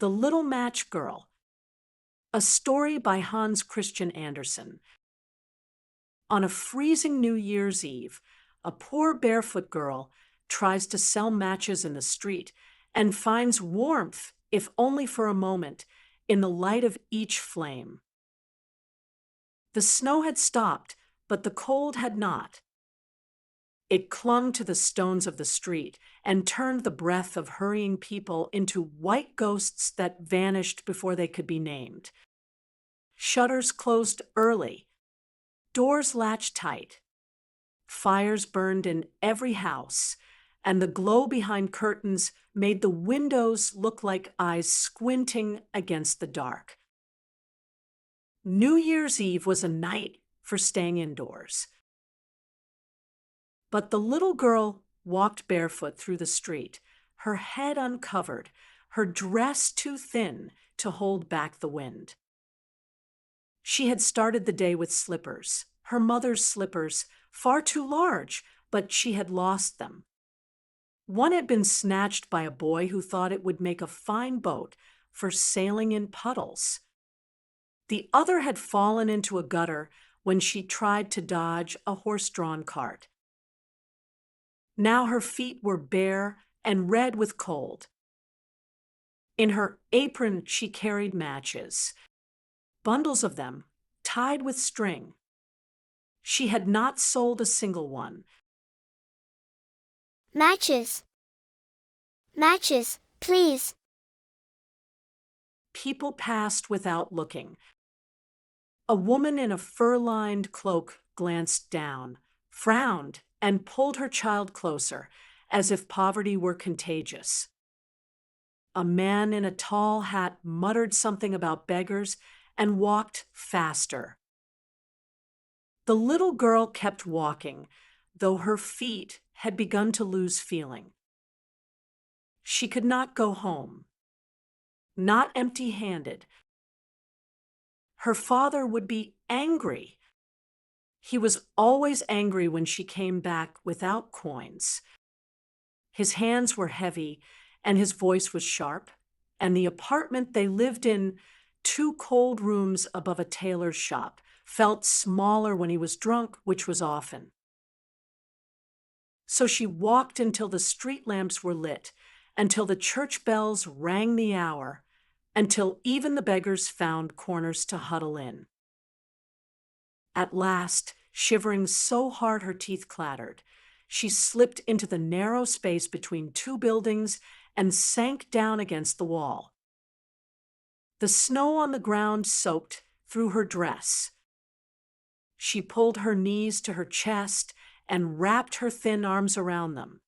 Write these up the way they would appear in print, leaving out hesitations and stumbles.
The Little Match Girl, a story by Hans Christian Andersen. On a freezing New Year's Eve, a poor barefoot girl tries to sell matches in the street and finds warmth, if only for a moment, in the light of each flame. The snow had stopped, but the cold had not. It clung to the stones of the street and turned the breath of hurrying people into white ghosts that vanished before they could be named. Shutters closed early. Doors latched tight. Fires burned in every house, and the glow behind curtains made the windows look like eyes squinting against the dark. New Year's Eve was a night for staying indoors. But the little girl walked barefoot through the street, her head uncovered, her dress too thin to hold back the wind. She had started the day with slippers, her mother's slippers, far too large, but she had lost them. One had been snatched by a boy who thought it would make a fine boat for sailing in puddles. The other had fallen into a gutter when she tried to dodge a horse-drawn cart. Now her feet were bare and red with cold. In her apron she carried matches, bundles of them, tied with string. She had not sold a single one. Matches. Matches, please. People passed without looking. A woman in a fur-lined cloak glanced down, frowned, and pulled her child closer, as if poverty were contagious. A man in a tall hat muttered something about beggars and walked faster. The little girl kept walking, though her feet had begun to lose feeling. She could not go home, not empty-handed. Her father would be angry. He was always angry when she came back without coins. His hands were heavy, and his voice was sharp, and the apartment they lived in, 2 cold rooms above a tailor's shop, felt smaller when he was drunk, which was often. So she walked until the street lamps were lit, until the church bells rang the hour, until even the beggars found corners to huddle in. At last, shivering so hard her teeth clattered, she slipped into the narrow space between 2 buildings and sank down against the wall. The snow on the ground soaked through her dress. She pulled her knees to her chest and wrapped her thin arms around them.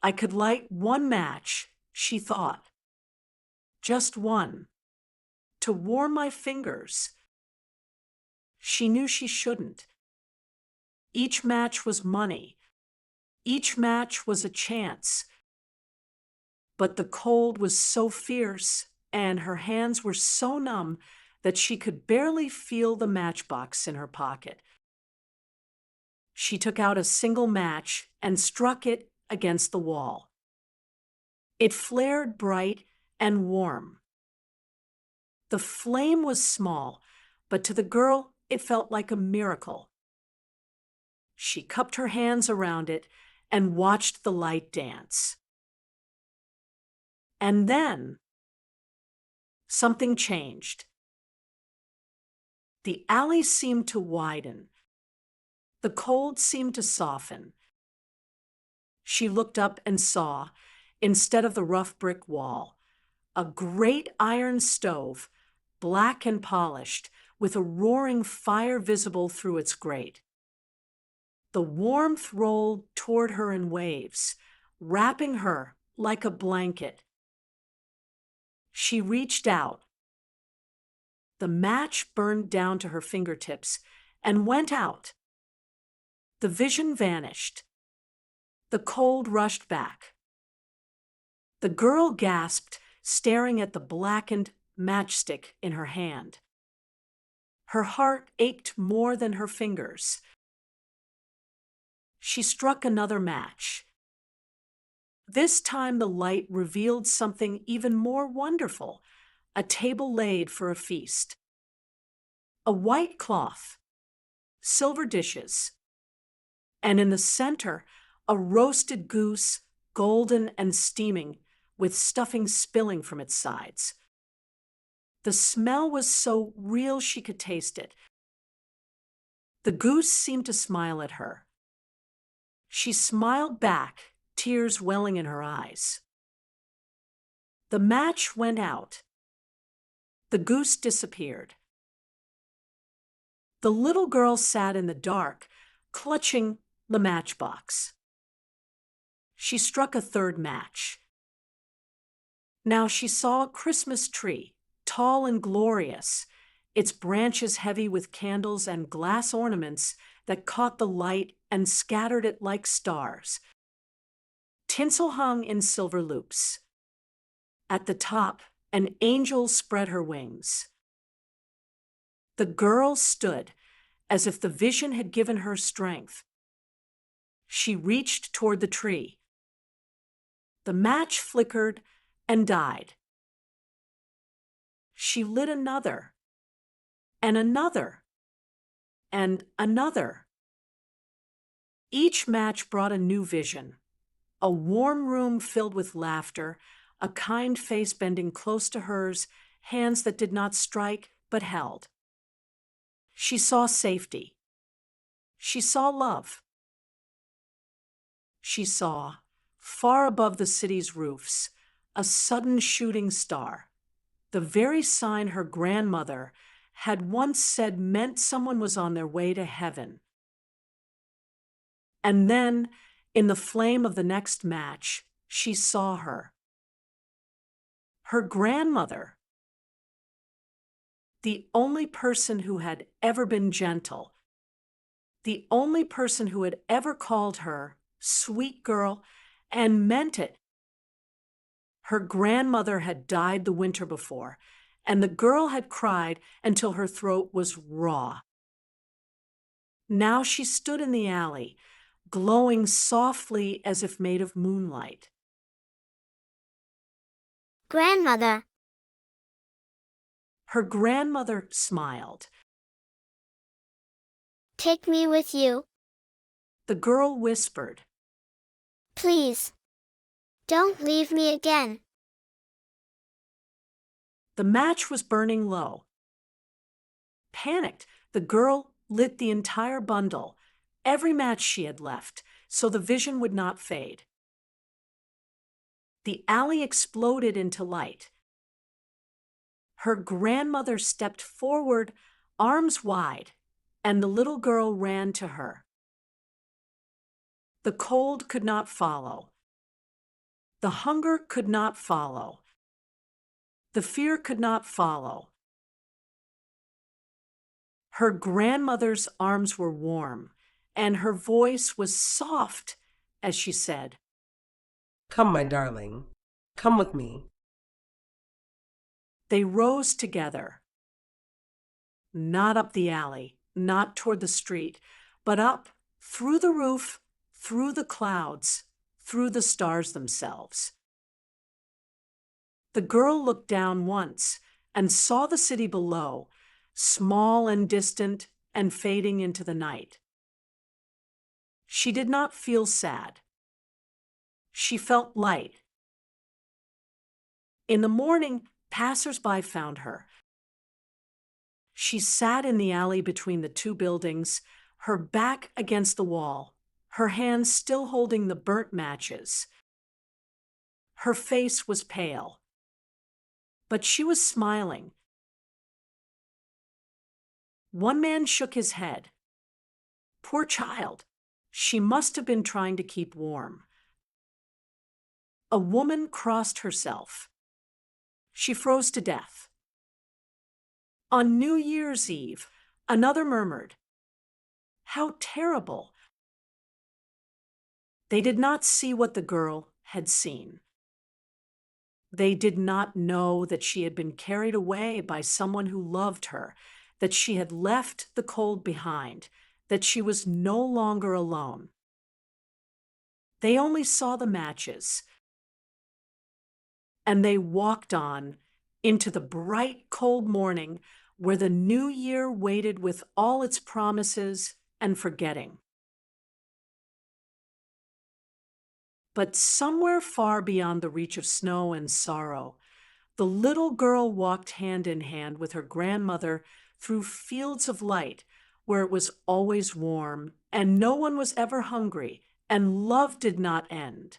I could light one match, she thought. Just one, to warm my fingers. She knew she shouldn't. Each match was money. Each match was a chance. But the cold was so fierce, and her hands were so numb that she could barely feel the matchbox in her pocket. She took out a single match and struck it against the wall. It flared bright and warm. The flame was small, but to the girl it felt like a miracle. She cupped her hands around it and watched the light dance. And then something changed. The alley seemed to widen. The cold seemed to soften. She looked up and saw, instead of the rough brick wall, a great iron stove, black and polished, with a roaring fire visible through its grate. The warmth rolled toward her in waves, wrapping her like a blanket. She reached out. The match burned down to her fingertips and went out. The vision vanished. The cold rushed back. The girl gasped, staring at the blackened matchstick in her hand. Her heart ached more than her fingers. She struck another match. This time the light revealed something even more wonderful, a table laid for a feast. A white cloth, silver dishes, and in the center, a roasted goose, golden and steaming, with stuffing spilling from its sides. The smell was so real she could taste it. The goose seemed to smile at her. She smiled back, tears welling in her eyes. The match went out. The goose disappeared. The little girl sat in the dark, clutching the matchbox. She struck a third match. Now she saw a Christmas tree, tall and glorious, its branches heavy with candles and glass ornaments that caught the light and scattered it like stars. Tinsel hung in silver loops. At the top, an angel spread her wings. The girl stood, as if the vision had given her strength. She reached toward the tree. The match flickered and died. She lit another, and another, and another. Each match brought a new vision, a warm room filled with laughter, a kind face bending close to hers, hands that did not strike but held. She saw safety. She saw love. She saw, far above the city's roofs, a sudden shooting star, the very sign her grandmother had once said meant someone was on their way to heaven. And then, in the flame of the next match, she saw her. Her grandmother, the only person who had ever been gentle, the only person who had ever called her sweet girl and meant it. Her grandmother had died the winter before, and the girl had cried until her throat was raw. Now she stood in the alley, glowing softly as if made of moonlight. Grandmother. Her grandmother smiled. Take me with you. The girl whispered. Please. Don't leave me again. The match was burning low. Panicked, the girl lit the entire bundle, every match she had left, so the vision would not fade. The alley exploded into light. Her grandmother stepped forward, arms wide, and the little girl ran to her. The cold could not follow. The hunger could not follow. The fear could not follow. Her grandmother's arms were warm, and her voice was soft as she said, "Come, my darling, come with me." They rose together. Not up the alley, not toward the street, but up, through the roof, through the clouds, through the stars themselves. The girl looked down once and saw the city below, small and distant and fading into the night. She did not feel sad. She felt light. In the morning, passers-by found her. She sat in the alley between the two buildings, her back against the wall, her hands still holding the burnt matches. Her face was pale, but she was smiling. One man shook his head. Poor child, she must have been trying to keep warm. A woman crossed herself. She froze to death. On New Year's Eve, another murmured, "How terrible!" They did not see what the girl had seen. They did not know that she had been carried away by someone who loved her, that she had left the cold behind, that she was no longer alone. They only saw the matches, and they walked on into the bright, cold morning where the new year waited with all its promises and forgetting. But somewhere far beyond the reach of snow and sorrow, the little girl walked hand in hand with her grandmother through fields of light where it was always warm and no one was ever hungry and love did not end.